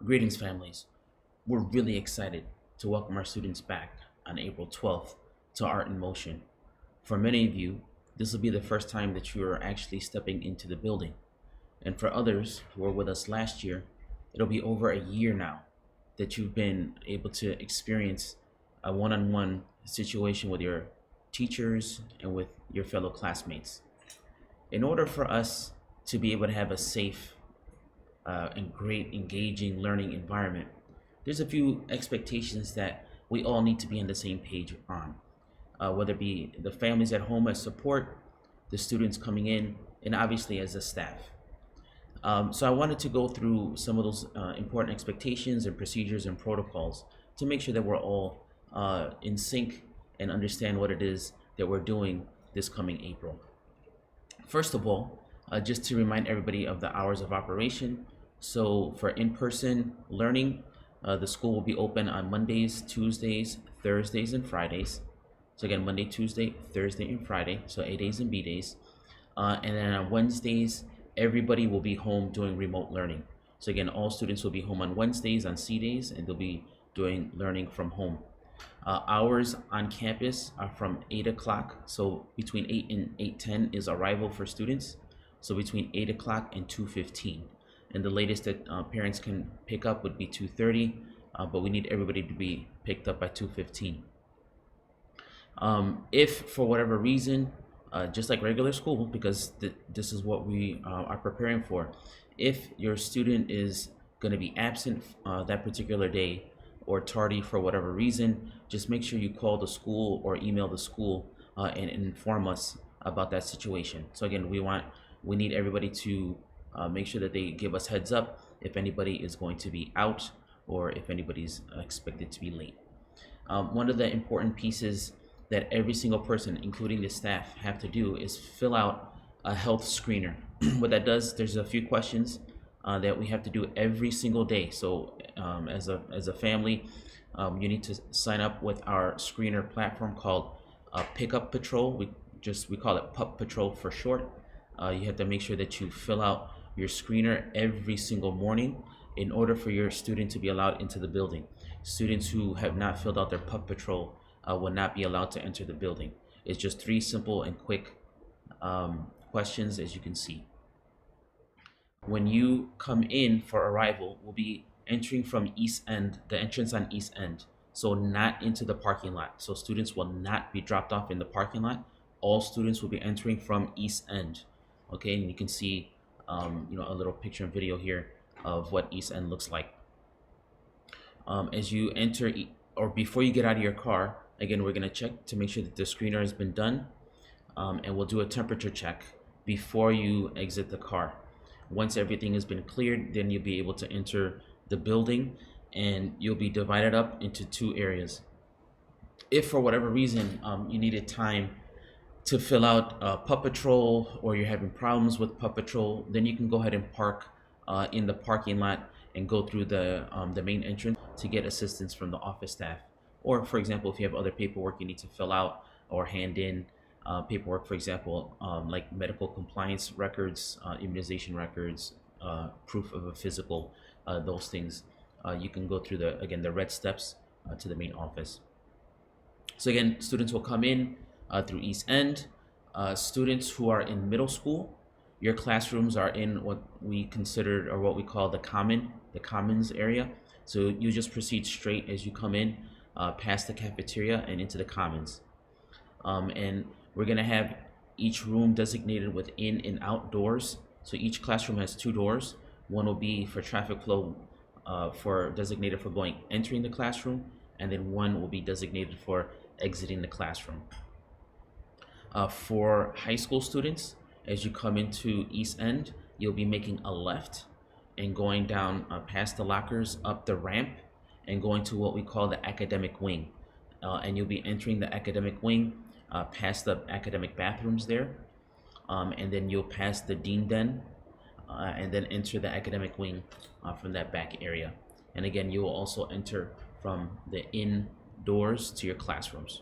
Greetings, families. We're really excited to welcome our students back on April 12th to Art in Motion. For many of you, this will be the first time that you are actually stepping into the building. And for others who were with us last year, it'll be over a year now that you've been able to experience a one-on-one situation with your teachers and with your fellow classmates. In order for us to be able to have a safe and great engaging learning environment, there's a few expectations that we all need to be on the same page on, whether it be the families at home as support, the students coming in, and obviously as a staff. So I wanted to go through some of those important expectations and procedures and protocols to make sure that we're all in sync and understand what it is that we're doing this coming April. First of all, just to remind everybody of the hours of operation. So for in-person learning, the school will be open on Mondays, Tuesdays, Thursdays, and Fridays. So again, Monday, Tuesday, Thursday, and Friday, so A days and B days. And then on Wednesdays, everybody will be home doing remote learning. So again, all students will be home on Wednesdays, on C days, and they'll be doing learning from home. Hours on campus are from 8 o'clock, so between 8 and 8:10 is arrival for students. So between 8 o'clock and 2:15. And the latest that parents can pick up would be 2:30, but we need everybody to be picked up by 2:15. If for whatever reason, just like regular school, because this is what we are preparing for, if your student is going to be absent that particular day or tardy for whatever reason, just make sure you call the school or email the school and inform us about that situation. So again, we need everybody to make sure that they give us heads up if anybody is going to be out or if anybody's expected to be late. One of the important pieces that every single person, including the staff, have to do is fill out a health screener. What that does, there's a few questions that we have to do every single day. So as a family, you need to sign up with our screener platform called Pickup Patrol. We call it PUP Patrol for short. You have to make sure that you fill out your screener every single morning in order for your student to be allowed into the building. Students who have not filled out their PUP Patrol will not be allowed to enter the building. It's just 3 simple and quick questions, as you can see. When you come in for arrival, we'll be entering from East End, the entrance on East End, so not into the parking lot. So students will not be dropped off in the parking lot. All students will be entering from East End. Okay, and you can see a little picture and video here of what East End looks like. As you enter or before you get out of your car, again, we're going to check to make sure that the screener has been done, and we'll do a temperature check before you exit the car. Once everything has been cleared, then you'll be able to enter the building, and you'll be divided up into 2 areas. If for whatever reason you needed time to fill out PUP Patrol, or you're having problems with PUP Patrol, then you can go ahead and park in the parking lot and go through the main entrance to get assistance from the office staff. Or for example, if you have other paperwork you need to fill out or hand in, paperwork, for example, like medical compliance records, immunization records, proof of a physical, those things, you can go through the red steps to the main office. So again, students will come in through East End. Students who are in middle school, your classrooms are in what we consider, or what we call the commons area. So you just proceed straight as you come in, past the cafeteria and into the commons. And we're gonna have each room designated with in and out doors. So each classroom has 2 doors. One will be for traffic flow, designated for entering the classroom, and then one will be designated for exiting the classroom. For high school students, as you come into East End, you'll be making a left and going down past the lockers, up the ramp, and going to what we call the academic wing. And you'll be entering the academic wing past the academic bathrooms there, and then you'll pass the dean den, and then enter the academic wing from that back area. And again, you will also enter from the indoors to your classrooms.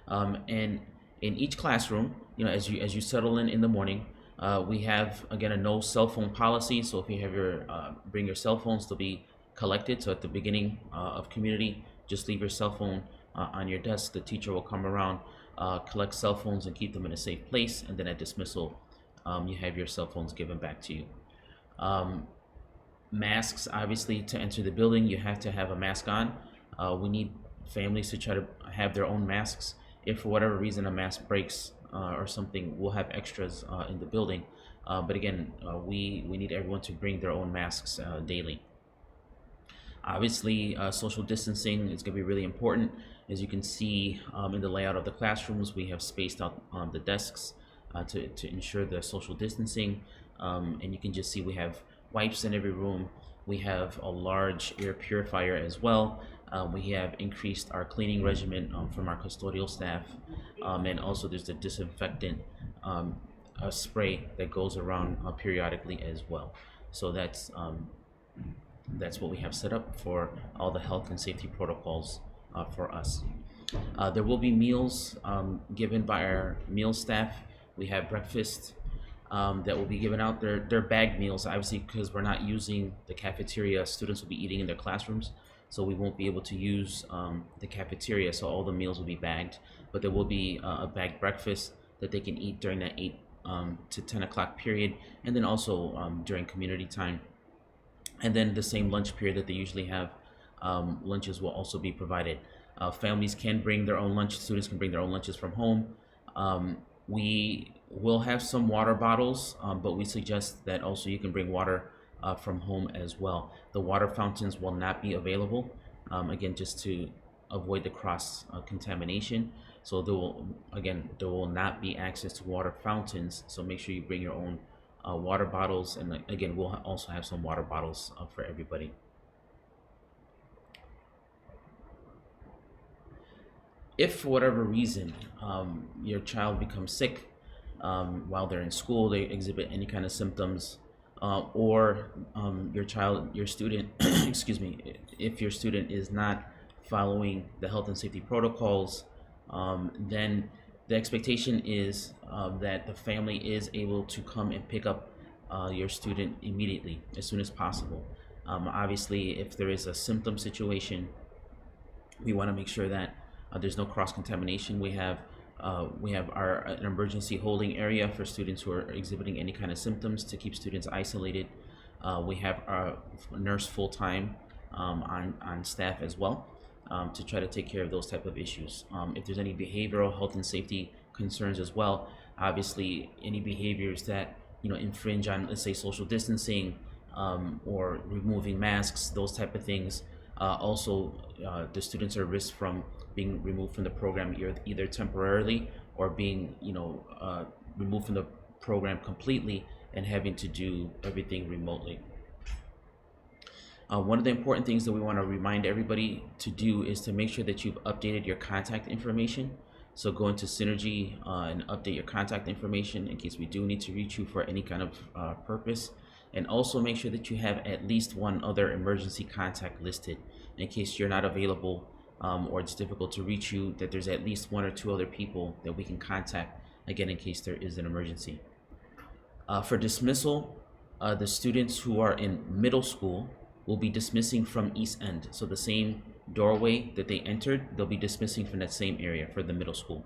And in each classroom, as you settle in the morning, We have, again, a no cell phone policy. So if you have your bring your cell phones, they'll be collected. So at the beginning of community, just leave your cell phone on your desk. The teacher will come around, collect cell phones and keep them in a safe place. And then at dismissal, you have your cell phones given back to you. Masks, obviously, to enter the building, you have to have a mask on. We need families to try to have their own masks. If for whatever reason a mask breaks or something, we'll have extras in the building. But again, we need everyone to bring their own masks daily. Obviously, social distancing is going to be really important. As you can see in the layout of the classrooms, we have spaced out the desks to ensure the social distancing. And you can just see we have wipes in every room. We have a large air purifier as well. We have increased our cleaning regimen from our custodial staff. And also there's the disinfectant spray that goes around periodically as well. So that's what we have set up for all the health and safety protocols for us. There will be meals given by our meal staff. We have breakfast that will be given out. They're bagged meals, obviously, because we're not using the cafeteria. Students will be eating in their classrooms, so we won't be able to use the cafeteria, so all the meals will be bagged. But there will be a bagged breakfast that they can eat during that 8 to 10 o'clock period, and then also during community time. And then the same lunch period that they usually have, lunches will also be provided. Families can bring their own lunch. Students can bring their own lunches from home. We will have some water bottles, but we suggest that also you can bring water from home as well. The water fountains will not be available, again, just to avoid the cross contamination. So there will not be access to water fountains. So make sure you bring your own water bottles, and again, we'll also have some water bottles for everybody. If for whatever reason your child becomes sick while they're in school, they exhibit any kind of symptoms, or your student, excuse me, if your student is not following the health and safety protocols, then the expectation is that the family is able to come and pick up your student immediately, as soon as possible. Obviously, if there is a symptom situation, we want to make sure that there's no cross-contamination. We have an emergency holding area for students who are exhibiting any kind of symptoms to keep students isolated. We have our nurse full-time on staff as well, to try to take care of those type of issues. If there's any behavioral health and safety concerns as well, obviously any behaviors that infringe on, let's say, social distancing, or removing masks, those type of things. Also, the students are at risk from being removed from the program either temporarily or being removed from the program completely and having to do everything remotely. One of the important things that we want to remind everybody to do is to make sure that you've updated your contact information. So go into Synergy and update your contact information in case we do need to reach you for any kind of purpose. And also make sure that you have at least one other emergency contact listed in case you're not available, or it's difficult to reach you, that there's at least 1 or 2 other people that we can contact, again, in case there is an emergency. For dismissal, the students who are in middle school will be dismissing from East End. So the same doorway that they entered, they'll be dismissing from that same area for the middle school.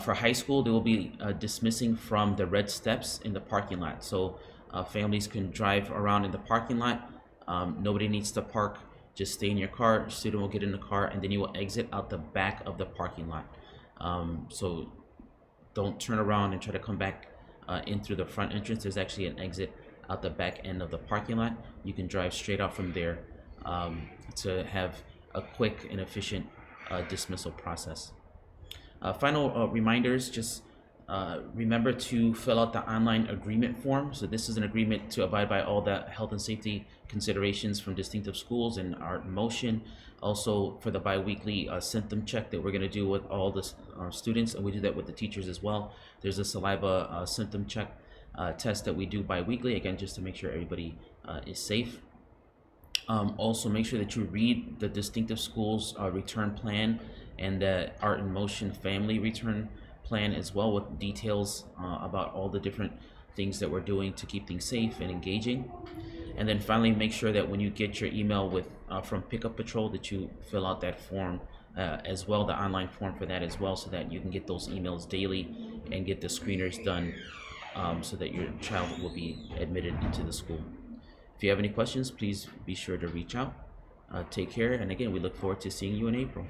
For high school, they will be dismissing from the red steps in the parking lot. So families can drive around in the parking lot. Nobody needs to park. Just stay in your car. Student will get in the car, and then you will exit out the back of the parking lot. So don't turn around and try to come back in through the front entrance. There's actually an exit out the back end of the parking lot. You can drive straight out from there to have a quick and efficient dismissal process. Final reminders, just remember to fill out the online agreement form. So this is an agreement to abide by all the health and safety considerations from Distinctive Schools and Art in Motion. Also for the bi-weekly symptom check that we're going to do with all the students, and we do that with the teachers as well. There's a saliva symptom check test that we do bi-weekly, again, just to make sure everybody is safe. Also make sure that you read the Distinctive Schools return plan and the Art in Motion family return plan as well, with details about all the different things that we're doing to keep things safe and engaging. And then finally, make sure that when you get your email with from Pickup Patrol, that you fill out that form as well, the online form for that as well, so that you can get those emails daily and get the screeners done, so that your child will be admitted into the school. If you have any questions, please be sure to reach out. Take care, and again, we look forward to seeing you in April.